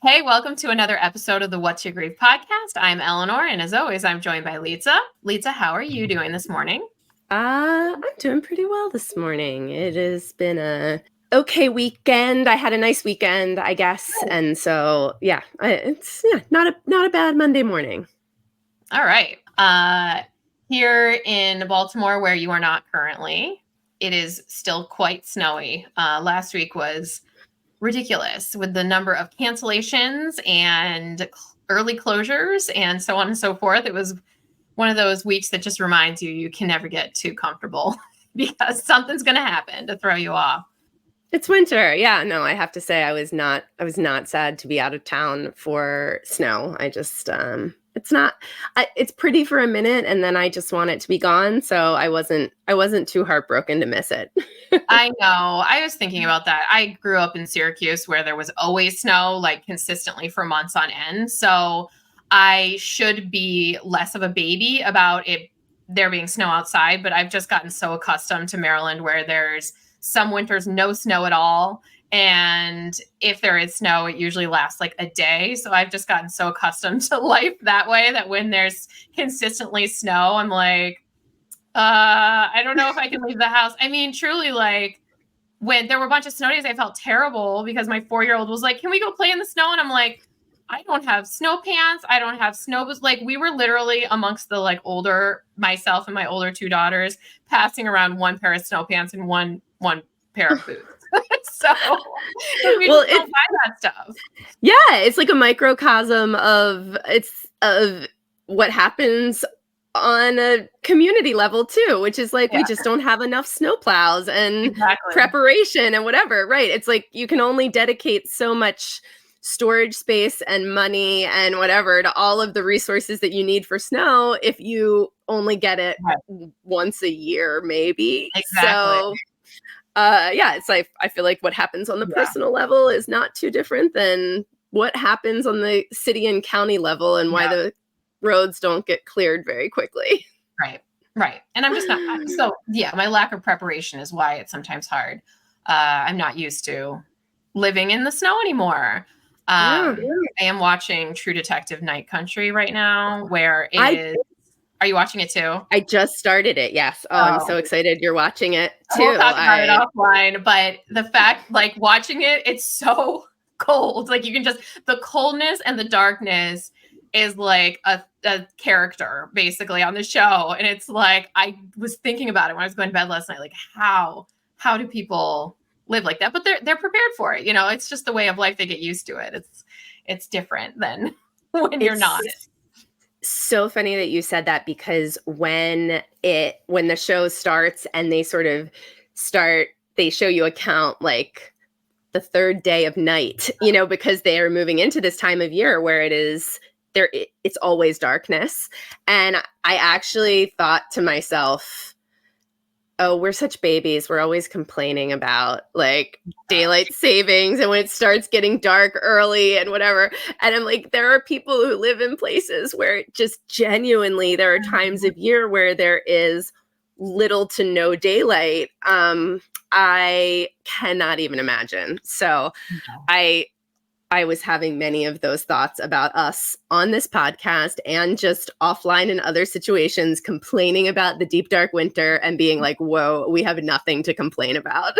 Hey, welcome to another episode of the What's Your Grief podcast. I'm Eleanor, and as always, I'm joined by Litza. Litza, how are you doing this morning? I'm doing pretty well this morning. It has been a okay weekend. I had a nice weekend, I guess, and so it's not a bad Monday morning. All right. Here in Baltimore, where you are not currently, it is still quite snowy. Last week was ridiculous with the number of cancellations and early closures and so on and so forth. It was one of those weeks that just reminds you can never get too comfortable because something's going to happen to throw you off. It's winter. Yeah, no, I have to say I was not sad to be out of town for snow. I just it's pretty for a minute and then I just want it to be gone, so I wasn't too heartbroken to miss it. I know. I was thinking about that. I grew up in Syracuse where there was always snow, like consistently for months on end. So I should be less of a baby about it there being snow outside, but I've just gotten so accustomed to Maryland where there's some winters no snow at all. And if there is snow, it usually lasts like a day. So I've just gotten so accustomed to life that way that when there's consistently snow, I'm like, I don't know if I can leave the house. I mean, truly, like when there were a bunch of snow days, I felt terrible because my 4-year-old was like, "Can we go play in the snow?" And I'm like, "I don't have snow pants. I don't have snow boots." Like we were literally amongst the like older, myself and my older 2 daughters, passing around one pair of snow pants and one pair of boots. So we just don't buy that stuff. Yeah, it's like a microcosm of what happens on a community level too, which is like we just don't have enough snowplows and preparation and whatever, right? It's like you can only dedicate so much storage space and money and whatever to all of the resources that you need for snow if you only get it once a year, maybe. Exactly. So it's like I feel like what happens on the personal level is not too different than what happens on the city and county level and why the roads don't get cleared very quickly. Right. And I'm just not. My lack of preparation is why it's sometimes hard. I'm not used to living in the snow anymore. I am watching True Detective Night Country right now, where it is. Are you watching it too? I just started it. Yes. I'm so excited you're watching it too. We'll talk about it offline, but the fact, like watching it, it's so cold. Like you can just, the coldness and the darkness is like a character basically on the show. And it's like, I was thinking about it when I was going to bed last night, like how do people live like that? But they're prepared for it. You know, it's just the way of life. They get used to it. It's different than when you're not. So funny that you said that, because when the show starts and they they show you a count like the third day of night, you know, because they are moving into this time of year where it's always darkness. And I actually thought to myself, oh, we're such babies. We're always complaining about like daylight savings and when it starts getting dark early and whatever. And I'm like, there are people who live in places where just genuinely there are times of year where there is little to no daylight. I cannot even imagine. So I was having many of those thoughts about us on this podcast and just offline in other situations, complaining about the deep, dark winter and being like, whoa, we have nothing to complain about.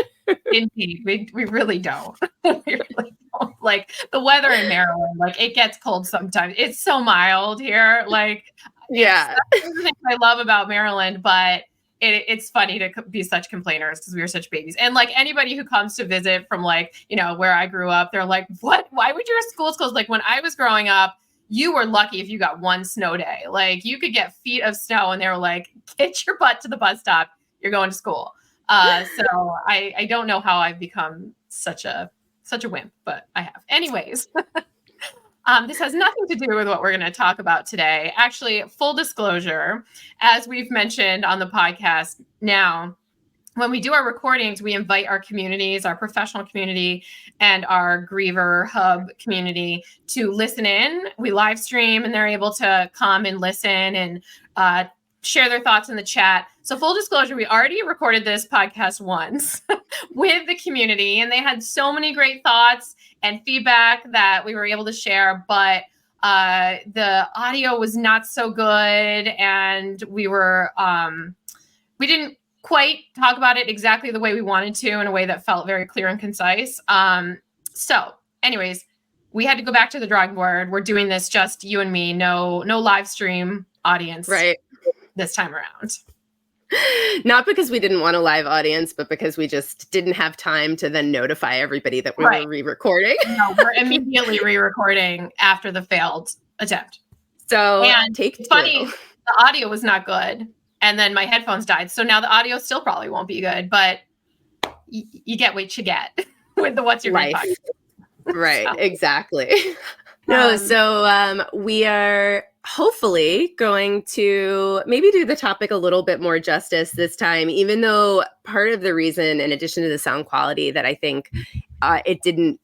Indeed. We really don't. We really don't. Like the weather in Maryland, like it gets cold sometimes. It's so mild here. Like, that's the thing I love about Maryland, but it's funny to be such complainers because we were such babies. And like anybody who comes to visit from like, you know, where I grew up, they're like, what? Why would your schools close? Like when I was growing up, you were lucky if you got one snow day. Like you could get feet of snow and they were like, get your butt to the bus stop. You're going to school. So I don't know how I've become such a wimp, but I have. Anyways. This has nothing to do with what we're going to talk about today. Actually, full disclosure, as we've mentioned on the podcast now, when we do our recordings, we invite our communities, our professional community and our Griever Hub community to listen in. We live stream and they're able to come and listen and share their thoughts in the chat. So full disclosure, we already recorded this podcast once with the community, and they had so many great thoughts and feedback that we were able to share, but the audio was not so good, and we didn't quite talk about it exactly the way we wanted to, in a way that felt very clear and concise. So anyways, we had to go back to the drawing board. We're doing this just you and me, no live stream audience this time around. Not because we didn't want a live audience, but because we just didn't have time to then notify everybody that we were re-recording. No, we're immediately re-recording after the failed attempt. So it's funny, the audio was not good, and then my headphones died. So now the audio still probably won't be good, but you get what you get with the What's Your Grade podcast. Right, exactly. No, so we are hopefully going to maybe do the topic a little bit more justice this time, even though part of the reason, in addition to the sound quality, that I think it didn't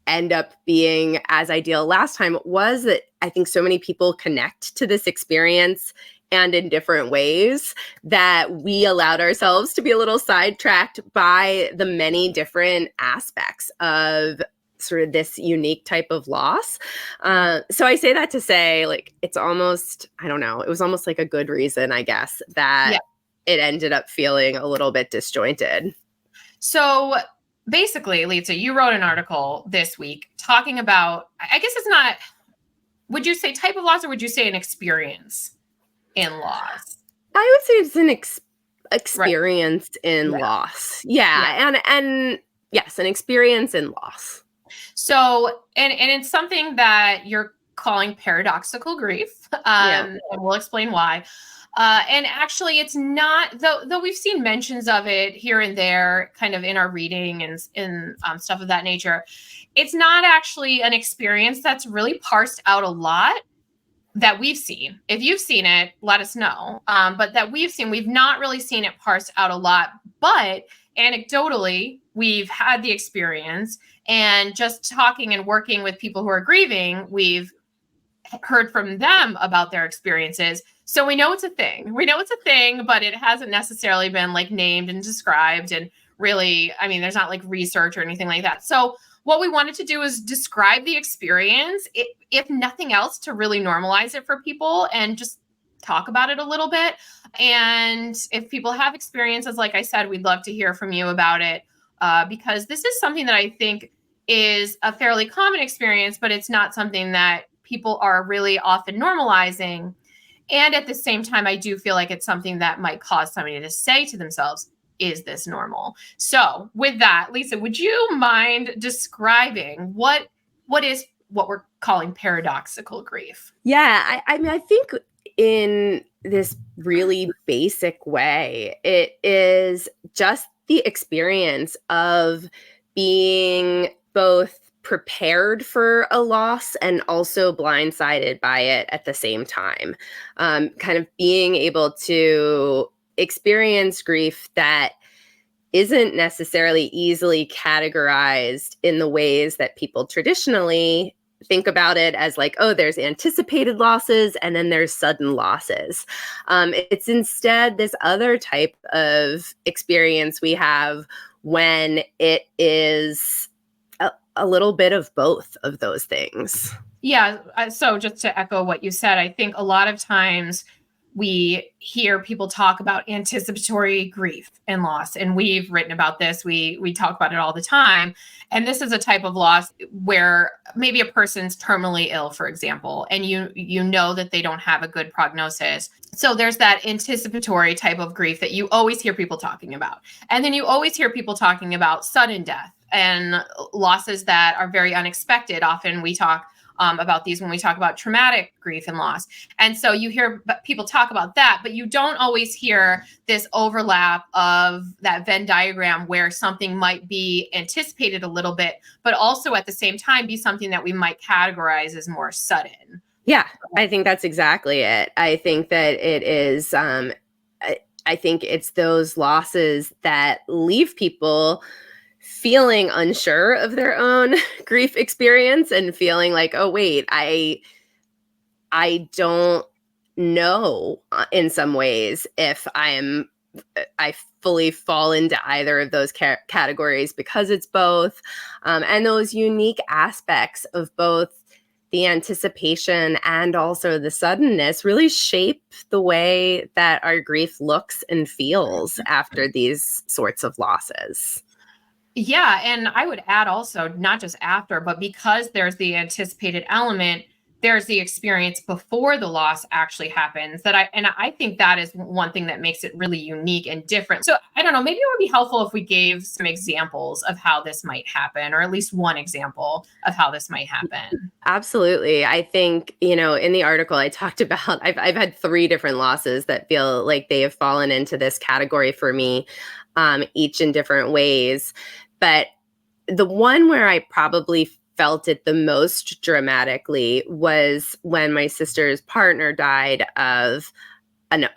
end up being as ideal last time was that I think so many people connect to this experience and in different ways that we allowed ourselves to be a little sidetracked by the many different aspects of sort of this unique type of loss. So I say that to say, like, it's almost, I don't know, it was almost like a good reason, I guess, that it ended up feeling a little bit disjointed. So basically, Lisa, you wrote an article this week talking about, I guess it's not, would you say type of loss, or would you say an experience in loss? I would say it's an experience in loss. And yes, an experience in loss. So, and it's something that you're calling paradoxical grief, and we'll explain why. And actually, it's not, though we've seen mentions of it here and there, kind of in our reading and in stuff of that nature. It's not actually an experience that's really parsed out a lot that we've seen. If you've seen it, let us know. But that we've not really seen it parsed out a lot. But anecdotally, we've had the experience, and just talking and working with people who are grieving, we've heard from them about their experiences. So we know it's a thing. But it hasn't necessarily been like named and described. And really, I mean, there's not like research or anything like that. So what we wanted to do is describe the experience, if nothing else, to really normalize it for people and just talk about it a little bit. And if people have experiences, like I said, we'd love to hear from you about it, because this is something that I think is a fairly common experience, but it's not something that people are really often normalizing. And at the same time, I do feel like it's something that might cause somebody to say to themselves, is this normal? So with that, Lisa, would you mind describing what we're calling paradoxical grief? Yeah, I mean, I think in this really basic way, it is just the experience of being both prepared for a loss and also blindsided by it at the same time. Kind of being able to experience grief that isn't necessarily easily categorized in the ways that people traditionally think about it, as like, oh, there's anticipated losses and then there's sudden losses. It's instead this other type of experience we have when it is a little bit of both of those things. Yeah. So just to echo what you said, I think a lot of times we hear people talk about anticipatory grief and loss, and we've written about this. We talk about it all the time. And this is a type of loss where maybe a person's terminally ill, for example, and you know that they don't have a good prognosis. So there's that anticipatory type of grief that you always hear people talking about. And then you always hear people talking about sudden death and losses that are very unexpected. Often we talk about these when we talk about traumatic grief and loss. And so you hear people talk about that, but you don't always hear this overlap of that Venn diagram where something might be anticipated a little bit, but also at the same time be something that we might categorize as more sudden. Yeah, I think that's exactly it. I think that it is, I think it's those losses that leave people feeling unsure of their own grief experience and feeling like, oh, wait, I don't know in some ways if I fully fall into either of those categories, because it's both. And those unique aspects of both the anticipation and also the suddenness really shape the way that our grief looks and feels after these sorts of losses. Yeah. And I would add also, not just after, but because there's the anticipated element, there's the experience before the loss actually happens, I think that is one thing that makes it really unique and different. So I don't know, maybe it would be helpful if we gave some examples of how this might happen, or at least one example of how this might happen. Absolutely. I think, in the article I talked about, I've had 3 different losses that feel like they have fallen into this category for me, each in different ways. But the one where I probably felt it the most dramatically was when my sister's partner died of an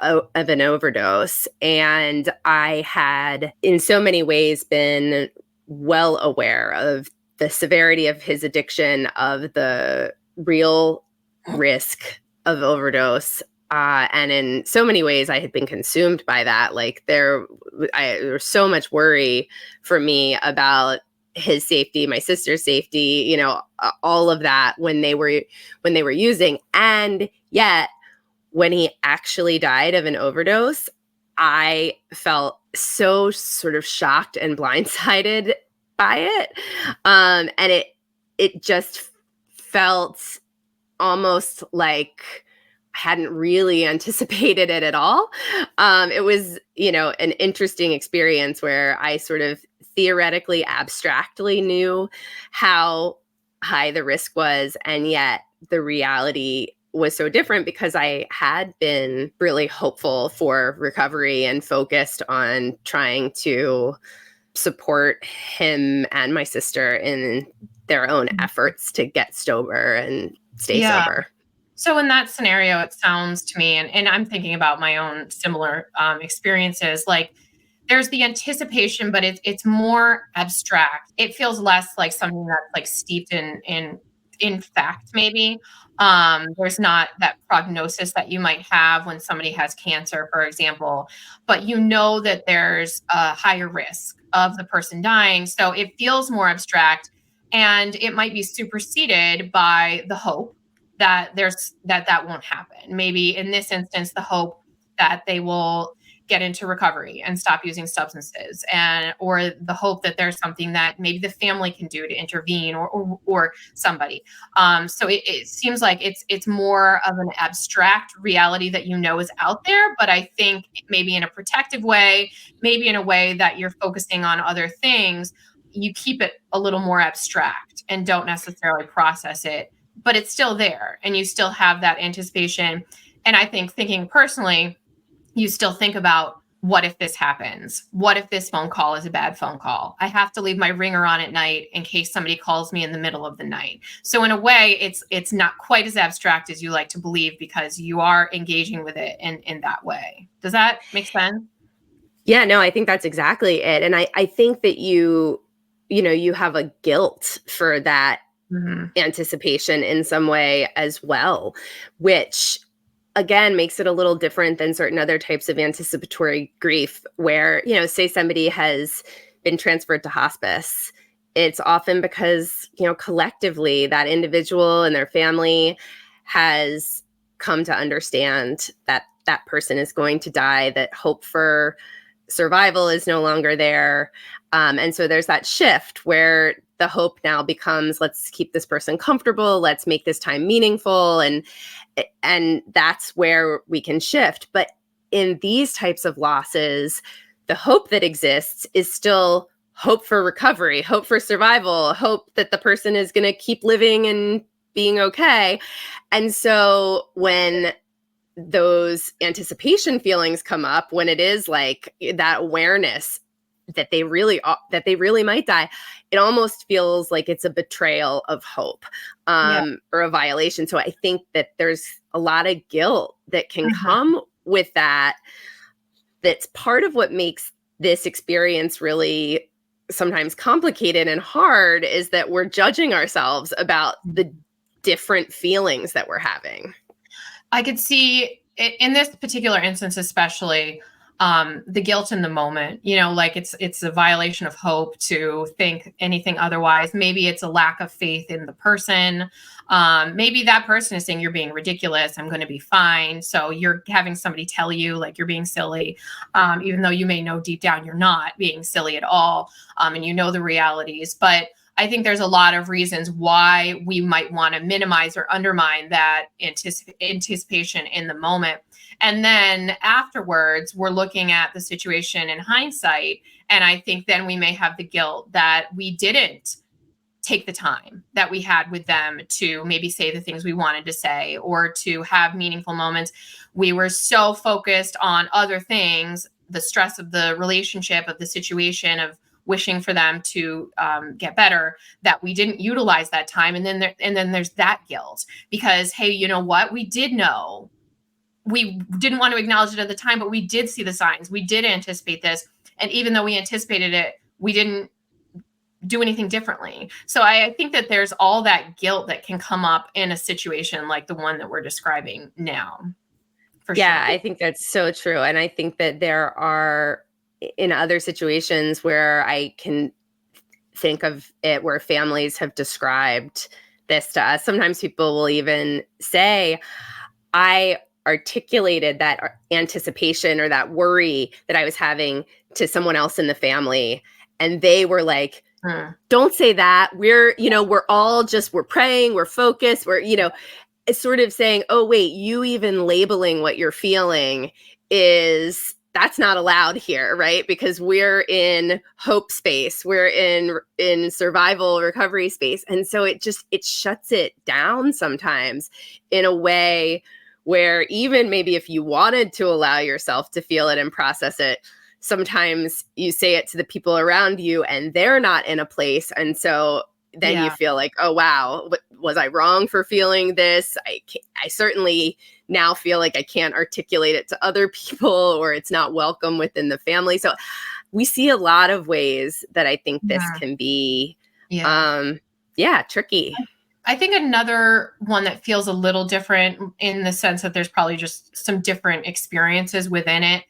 overdose. And I had, in so many ways, been well aware of the severity of his addiction, of the real risk of overdose. And in so many ways, I had been consumed by that. Like there was so much worry for me about his safety, my sister's safety, all of that when they were using. And yet, when he actually died of an overdose, I felt so sort of shocked and blindsided by it. And it just felt almost like I hadn't really anticipated it at all. It was, an interesting experience where I sort of theoretically, abstractly knew how high the risk was, and yet the reality was so different because I had been really hopeful for recovery and focused on trying to support him and my sister in their own efforts to get sober and stay sober. So in that scenario, it sounds to me, and I'm thinking about my own similar experiences, like there's the anticipation, but it's more abstract. It feels less like something that's like steeped in fact, maybe. There's not that prognosis that you might have when somebody has cancer, for example, but you know that there's a higher risk of the person dying. So it feels more abstract, and it might be superseded by the hope that that won't happen. Maybe in this instance, the hope that they will get into recovery and stop using substances, or the hope that there's something that maybe the family can do to intervene, or somebody. So it seems like it's more of an abstract reality that is out there, but I think maybe in a protective way, maybe in a way that you're focusing on other things, you keep it a little more abstract and don't necessarily process it, but it's still there and you still have that anticipation. And I think, thinking personally, you still think about, what if this happens? What if this phone call is a bad phone call? I have to leave my ringer on at night in case somebody calls me in the middle of the night. So in a way, it's not quite as abstract as you like to believe, because you are engaging with it in that way. Does that make sense? Yeah, no, I think that's exactly it. And I think that you have a guilt for that anticipation in some way as well, which again makes it a little different than certain other types of anticipatory grief where, say somebody has been transferred to hospice. It's often because, collectively that individual and their family has come to understand that that person is going to die, that hope for survival is no longer there. And so there's that shift where the hope now becomes, let's keep this person comfortable, let's make this time meaningful, and that's where we can shift. But in these types of losses, the hope that exists is still hope for recovery, hope for survival, hope that the person is going to keep living and being okay. And so when those anticipation feelings come up, when it is like that awareness that they really might die, it almost feels like it's a betrayal of hope, or a violation. So I think that there's a lot of guilt that can come with that. That's part of what makes this experience really sometimes complicated and hard, is that we're judging ourselves about the different feelings that we're having. I could see in this particular instance, especially, the guilt in the moment, like it's a violation of hope to think anything otherwise. Maybe it's a lack of faith in the person. Maybe that person is saying you're being ridiculous. I'm going to be fine. So you're having somebody tell you like you're being silly, even though you may know deep down you're not being silly at all. And you know the realities. But I think there's a lot of reasons why we might want to minimize or undermine that anticipation in the moment. And then afterwards, we're looking at the situation in hindsight. And I think then we may have the guilt that we didn't take the time that we had with them to maybe say the things we wanted to say or to have meaningful moments. We were so focused on other things, the stress of the relationship, of the situation, of wishing for them to get better, that we didn't utilize that time. And then there's that guilt because, hey, you know what? We did know. We didn't want to acknowledge it at the time, but we did see the signs. We did anticipate this. And even though we anticipated it, we didn't do anything differently. So I think that there's all that guilt that can come up in a situation like the one that we're describing now. For sure. I think that's so true. And I think that there are in other situations where I can think of it where families have described this to us. Sometimes people will even say, I articulated that anticipation or that worry that I was having to someone else in the family. And they were like, don't say that. We're praying, we're focused, it's sort of saying, oh, wait, you even labeling what you're feeling that's not allowed here, right? Because we're in hope space, we're in survival recovery space. And so it shuts it down sometimes in a way where even maybe if you wanted to allow yourself to feel it and process it, sometimes you say it to the people around you and they're not in a place. And so then you feel like, oh, wow, was I wrong for feeling this? I certainly now feel like I can't articulate it to other people or it's not welcome within the family. So we see a lot of ways that I think this can be, tricky. I think another one that feels a little different in the sense that there's probably just some different experiences within it.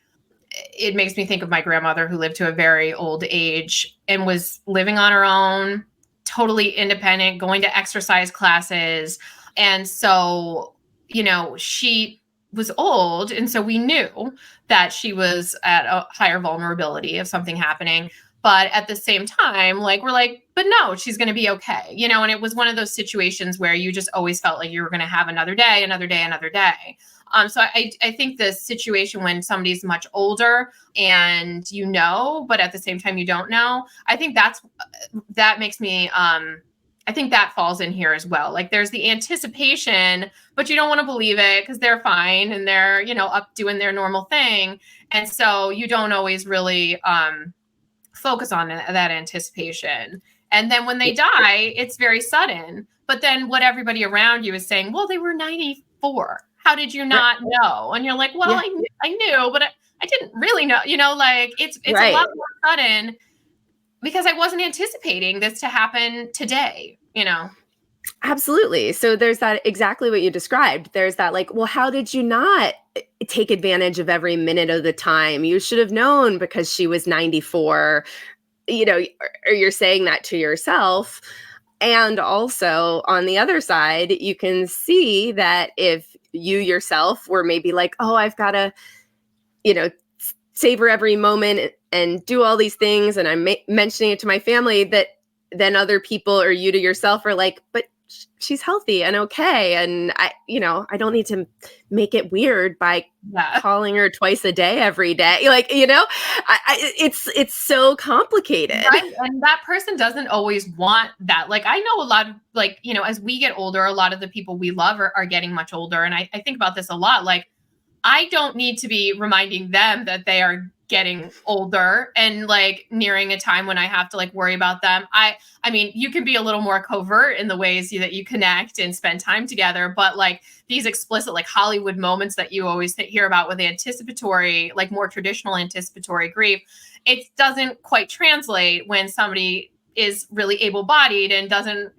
It makes me think of my grandmother who lived to a very old age and was living on her own, totally independent, going to exercise classes. And so, she was old. And so we knew that she was at a higher vulnerability of something happening. But at the same time, we're like, but no, she's going to be okay. And it was one of those situations where you just always felt like you were going to have another day, another day, another day. So I think the situation when somebody's much older and but at the same time you don't know, I think that makes me, I think that falls in here as well. Like there's the anticipation, but you don't want to believe it because they're fine and they're, up doing their normal thing. And so you don't always really focus on that anticipation. And then when they die, it's very sudden. But then what everybody around you is saying, well, they were 94. How did you not know? And you're like, well, I knew, but I didn't really know, it's a lot more sudden because I wasn't anticipating this to happen today, Absolutely. So there's that exactly what you described. There's that well, how did you not take advantage of every minute of the time? You should have known because she was 94, or you're saying that to yourself. And also on the other side, you can see that if you yourself were maybe like, oh, I've got to, savor every moment and do all these things. And I'm mentioning it to my family that then other people or you to yourself are like, but she's healthy and okay. And I don't need to make it weird by calling her twice a day every day. It's so complicated. Right? And that person doesn't always want that. I know a lot of as we get older, a lot of the people we love are getting much older. And I think about this a lot. I don't need to be reminding them that they are getting older and nearing a time when I have to worry about them. I mean, you can be a little more covert in the ways that you connect and spend time together, but these explicit Hollywood moments that you always hear about with anticipatory, more traditional anticipatory grief, it doesn't quite translate when somebody is really able-bodied and doesn't,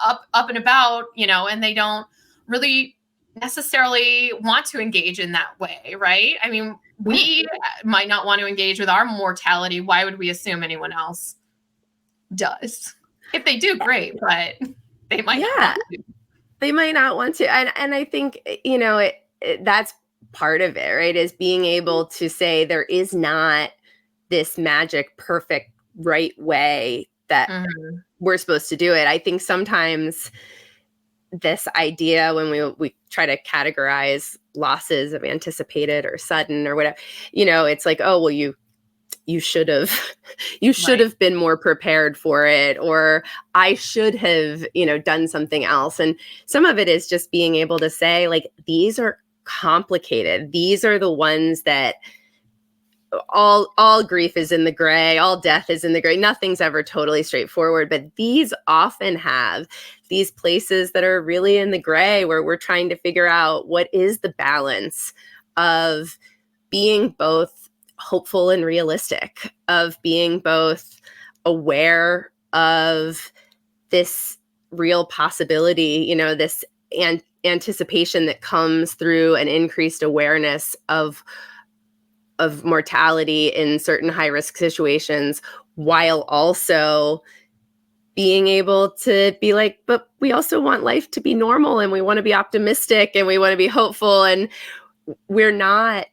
up and about, and they don't really necessarily want to engage in that way, right? I mean, we might not want to engage with our mortality. Why would we assume anyone else does? If they do, great, but they might not want to. They might not want to. And I think, you know, that's part of it, right? Is being able to say there is not this magic, perfect, right way that we're supposed to do it. I think sometimes this idea when we try to categorize losses of anticipated or sudden or whatever, you know, it's like, oh, well, you should have have been more prepared for it, or I should have, you know, done something else. And some of it is just being able to say, like, these are complicated. These are the ones that all grief is in the gray, all death is in the gray. Nothing's ever totally straightforward, but these often have these places that are really in the gray where we're trying to figure out what is the balance of being both hopeful and realistic, of being both aware of this real possibility, you know, this anticipation that comes through an increased awareness of mortality in certain high risk situations, while also being able to be like, but we also want life to be normal, and we want to be optimistic, and we want to be hopeful. And we're not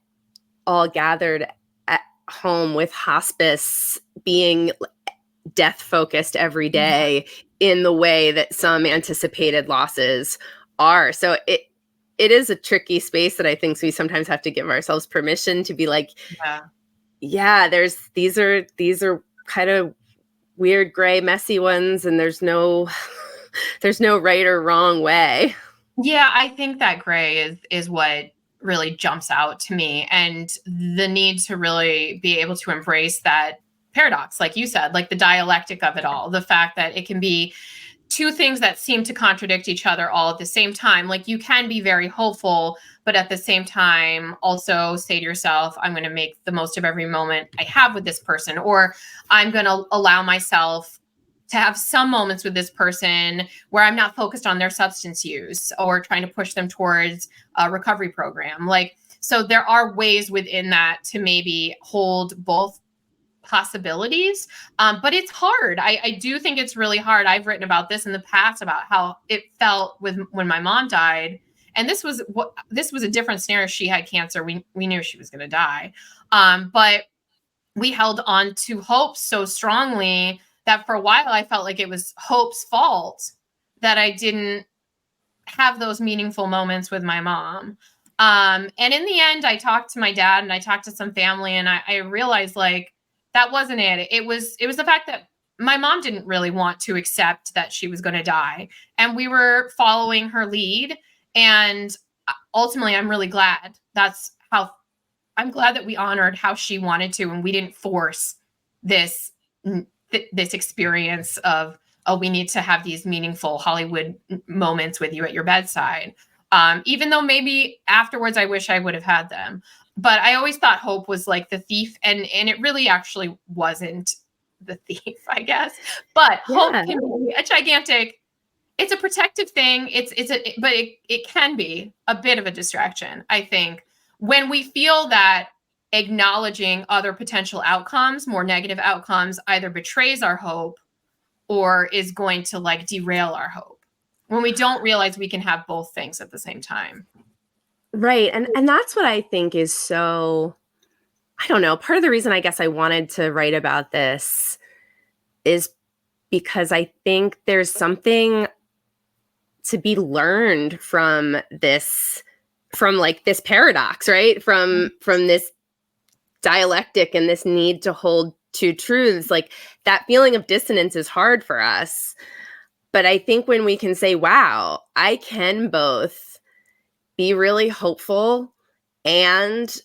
all gathered at home with hospice being death focused every day in the way that some anticipated losses are. So it is a tricky space that I think we sometimes have to give ourselves permission to be like, these are kind of weird, gray, messy ones, and there's no right or wrong way. Yeah, I think that gray is what really jumps out to me, and the need to really be able to embrace that paradox, like you said, like the dialectic of it all, the fact that it can be two things that seem to contradict each other all at the same time. Like, you can be very hopeful, but at the same time also say to yourself, I'm going to make the most of every moment I have with this person, or I'm going to allow myself to have some moments with this person where I'm not focused on their substance use or trying to push them towards a recovery program. Like, so there are ways within that to maybe hold both possibilities. But it's hard. I do think it's really hard. I've written about this in the past, about how it felt when my mom died. And this was a different scenario. She had cancer. We knew she was going to die. But we held on to hope so strongly that for a while I felt like it was hope's fault that I didn't have those meaningful moments with my mom. And in the end, I talked to my dad and I talked to some family, and I realized, like, that wasn't it. It was the fact that my mom didn't really want to accept that she was going to die, and we were following her lead. And ultimately, I'm really glad. I'm glad that we honored how she wanted to, and we didn't force this experience of, oh, we need to have these meaningful Hollywood moments with you at your bedside. Even though maybe afterwards I wish I would have had them. But I always thought hope was like the thief, and it really actually wasn't the thief, I guess. But hope can be a gigantic, it's a protective thing. But it can be a bit of a distraction, I think, when we feel that acknowledging other potential outcomes, more negative outcomes, either betrays our hope or is going to, like, derail our hope, when we don't realize we can have both things at the same time. Right. And that's what I think is so, I don't know, part of the reason I guess I wanted to write about this is because I think there's something to be learned from this, from like this paradox, right? From this dialectic and this need to hold two truths. Like, that feeling of dissonance is hard for us. But I think when we can say, wow, I can both be really hopeful and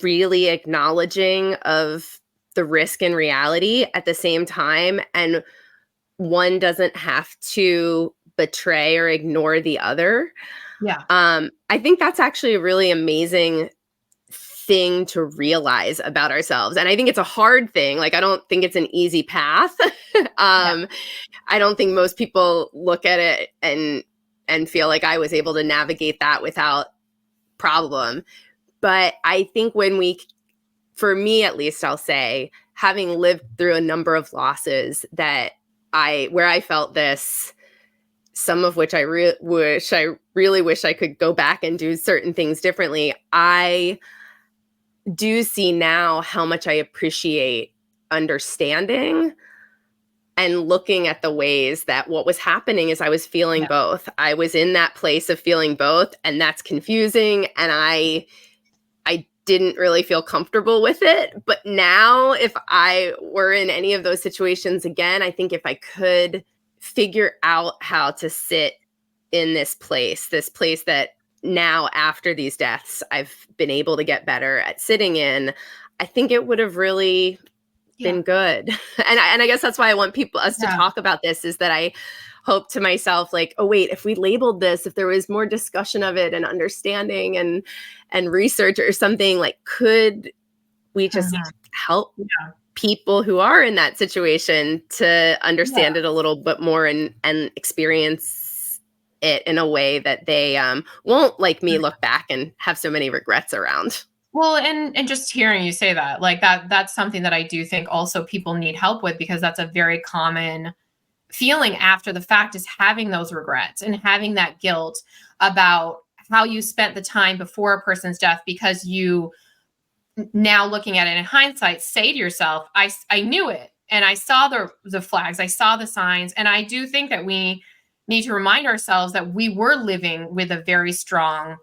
really acknowledging of the risk and reality at the same time, and one doesn't have to betray or ignore the other. Yeah. I think that's actually a really amazing thing to realize about ourselves. And I think it's a hard thing. Like, I don't think it's an easy path. I don't think most people look at it and and feel like I was able to navigate that without problem. But I think for me at least, I'll say, having lived through a number of losses where I felt this, some of which I really wish I could go back and do certain things differently. I do see now how much I appreciate understanding and looking at the ways that what was happening is I was feeling both. I was in that place of feeling both, and that's confusing. And I didn't really feel comfortable with it. But now, if I were in any of those situations again, I think if I could figure out how to sit in this place that now after these deaths, I've been able to get better at sitting in, I think it would have really been good. And I guess that's why I want us to talk about this, is that I hope to myself, like, oh wait, if we labeled this, if there was more discussion of it and understanding and research or something, like, could we just help people who are in that situation to understand it a little bit more and experience it in a way that they won't, like me, look back and have so many regrets around. Well, and just hearing you say that, like, that's something that I do think also people need help with, because that's a very common feeling after the fact, is having those regrets and having that guilt about how you spent the time before a person's death, because you, now looking at it in hindsight, say to yourself, I knew it, and I saw the flags, I saw the signs. And I do think that we need to remind ourselves that we were living with a very strong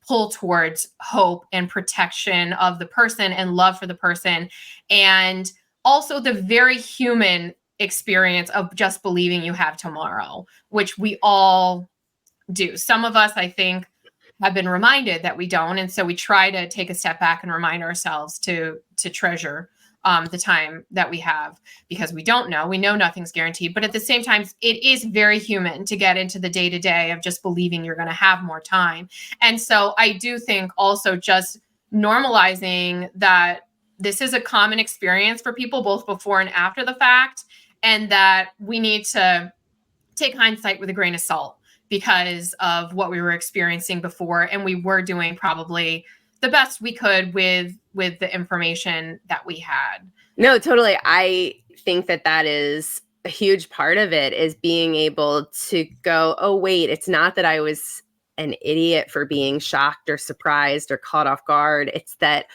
pull towards hope and protection of the person and love for the person, and also the very human experience of just believing you have tomorrow, which we all do. Some of us, I think, have been reminded that we don't, and so we try to take a step back and remind ourselves to treasure the time that we have, because we don't know. We know nothing's guaranteed, but at the same time, it is very human to get into the day-to-day of just believing you're going to have more time. And so I do think also just normalizing that this is a common experience for people, both before and after the fact, and that we need to take hindsight with a grain of salt because of what we were experiencing before. And we were doing probably the best we could with the information that we had. No, totally. I think that is a huge part of it, is being able to go, oh, wait, it's not that I was an idiot for being shocked or surprised or caught off guard. It's that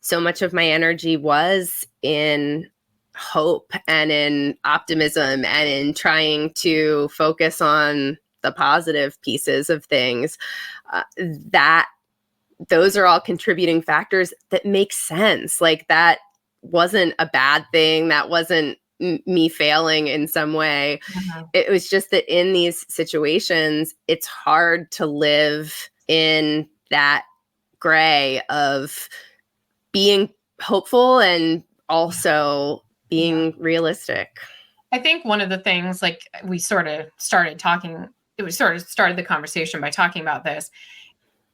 so much of my energy was in hope and in optimism and in trying to focus on the positive pieces of things. That those are all contributing factors that make sense. Like, that wasn't a bad thing. That wasn't me failing in some way. It was just that in these situations, it's hard to live in that gray of being hopeful and also being realistic. I think one of the things, like, we sort of started the conversation by talking about this.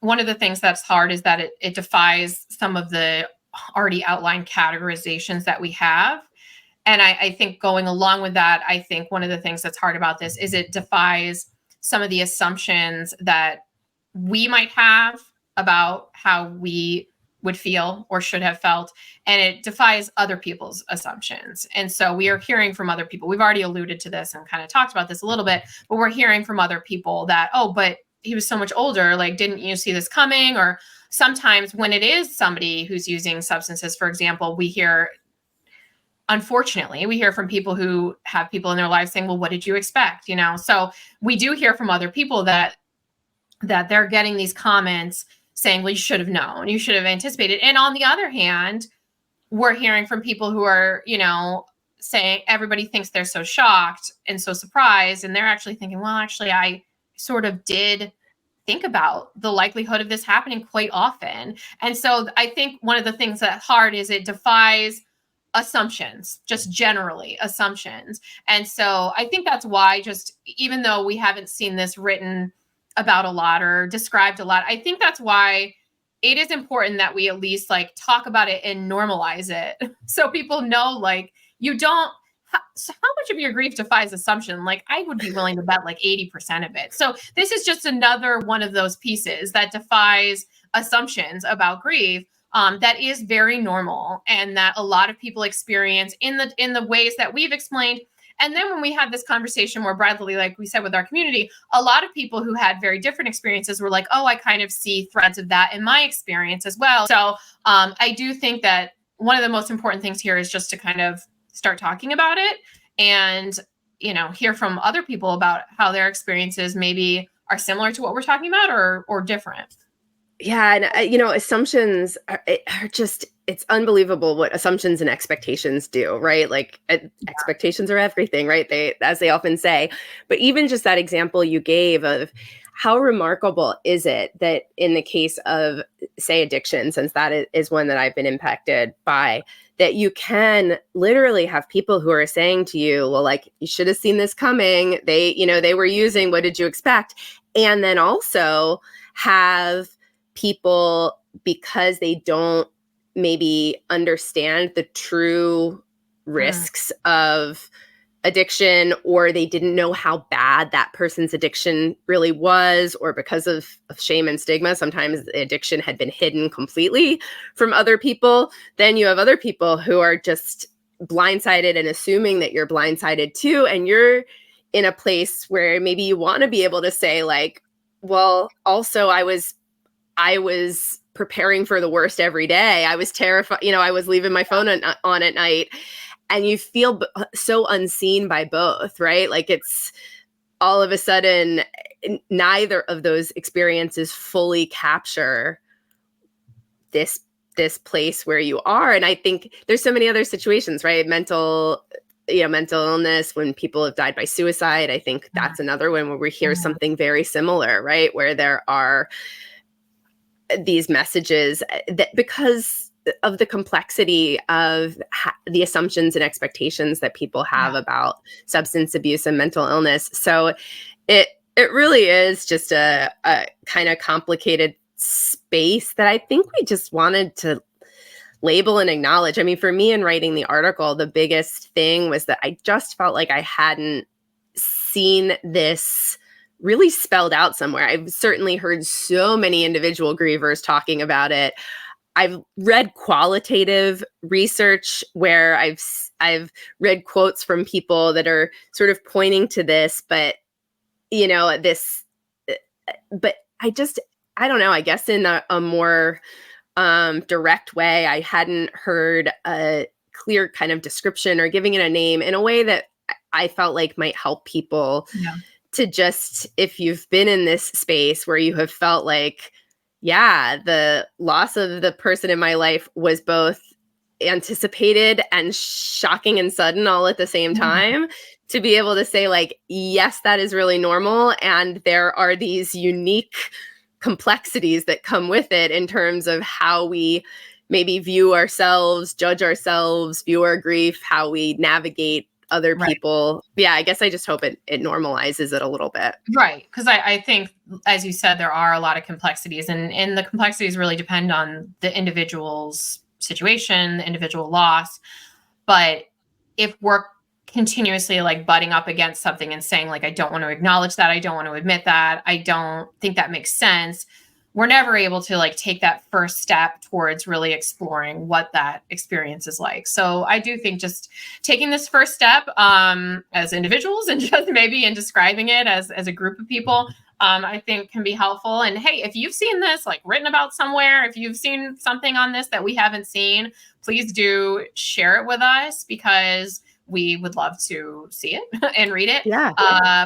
One of the things that's hard is that it defies some of the already outlined categorizations that we have. And I think going along with that, I think one of the things that's hard about this is it defies some of the assumptions that we might have about how we would feel or should have felt, and it defies other people's assumptions. And so we are hearing from other people. We've already alluded to this and kind of talked about this a little bit, but we're hearing from other people that, oh, but he was so much older. Like, didn't you see this coming? Or sometimes when it is somebody who's using substances, for example, unfortunately, we hear from people who have people in their lives saying, well, what did you expect? You know, so we do hear from other people that they're getting these comments saying, well, you should have known, you should have anticipated. And on the other hand, we're hearing from people who are, you know, saying everybody thinks they're so shocked and so surprised. And they're actually thinking, well, actually, I sort of did think about the likelihood of this happening quite often. And so I think one of the things that's hard is it defies assumptions, just generally assumptions. And so I think that's why, just even though we haven't seen this written about a lot or described a lot, I think that's why it is important that we at least, like, talk about it and normalize it so people know, like, you don't how much of your grief defies assumption? Like, I would be willing to bet like 80% of it. So this is just another one of those pieces that defies assumptions about grief. That is very normal, and that a lot of people experience in the ways that we've explained. And then when we had this conversation more broadly, like we said with our community, a lot of people who had very different experiences were like, oh, I kind of see threads of that in my experience as well. So I do think that one of the most important things here is just to kind of start talking about it and, hear from other people about how their experiences maybe are similar to what we're talking about or different. Yeah. And, assumptions are just, it's unbelievable what assumptions and expectations do, right? Like expectations are everything, right? As they often say. But even just that example you gave of how remarkable is it that in the case of, say, addiction, since that is one that I've been impacted by, that you can literally have people who are saying to you, well, like, you should have seen this coming. They were using, what did you expect? And then also have people, because they don't maybe understand the true risks of addiction, or they didn't know how bad that person's addiction really was, or because of shame and stigma, sometimes the addiction had been hidden completely from other people. Then you have other people who are just blindsided and assuming that you're blindsided too. And you're in a place where maybe you want to be able to say, like, well, also I was preparing for the worst every day. I was terrified. I was leaving my phone on at night. And you feel so unseen by both, right? Like, it's all of a sudden, neither of those experiences fully capture this place where you are. And I think there's so many other situations, right? Mental illness, when people have died by suicide. I think that's another one where we hear something very similar, right? Where there are these messages that, because of the complexity of the assumptions and expectations that people have about substance abuse and mental illness. So it really is just a kind of complicated space that I think we just wanted to label and acknowledge. I mean, for me in writing the article, the biggest thing was that I just felt like I hadn't seen this really spelled out somewhere. I've certainly heard so many individual grievers talking about it. I've read qualitative research where I've read quotes from people that are sort of pointing to this, but but I don't know, I guess in a more direct way, I hadn't heard a clear kind of description or giving it a name in a way that I felt like might help people to just, if you've been in this space where you have felt like, yeah, the loss of the person in my life was both anticipated and shocking and sudden all at the same time, to be able to say, like, yes, that is really normal. And there are these unique complexities that come with it in terms of how we maybe view ourselves, judge ourselves, view our grief, how we navigate other people. Yeah, I guess I just hope it normalizes it a little bit. Right. Because I think, as you said, there are a lot of complexities, and the complexities really depend on the individual's situation, the individual loss. But if we're continuously like butting up against something and saying, like, I don't want to acknowledge that, I don't want to admit that, I don't think that makes sense, we're never able to like take that first step towards really exploring what that experience is like. So I do think just taking this first step as individuals and just maybe in describing it as a group of people, I think can be helpful. And hey, if you've seen this like written about somewhere, if you've seen something on this that we haven't seen, please do share it with us, because we would love to see it and read it. Yeah.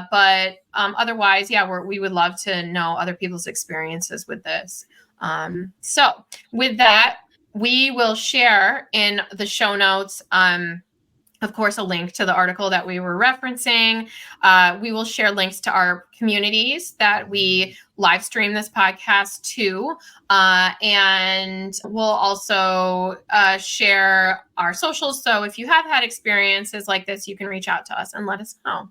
But otherwise, we would love to know other people's experiences with this. So with that, we will share in the show notes, of course, a link to the article that we were referencing. We will share links to our communities that we live stream this podcast to. And we'll also share our socials. So if you have had experiences like this, you can reach out to us and let us know.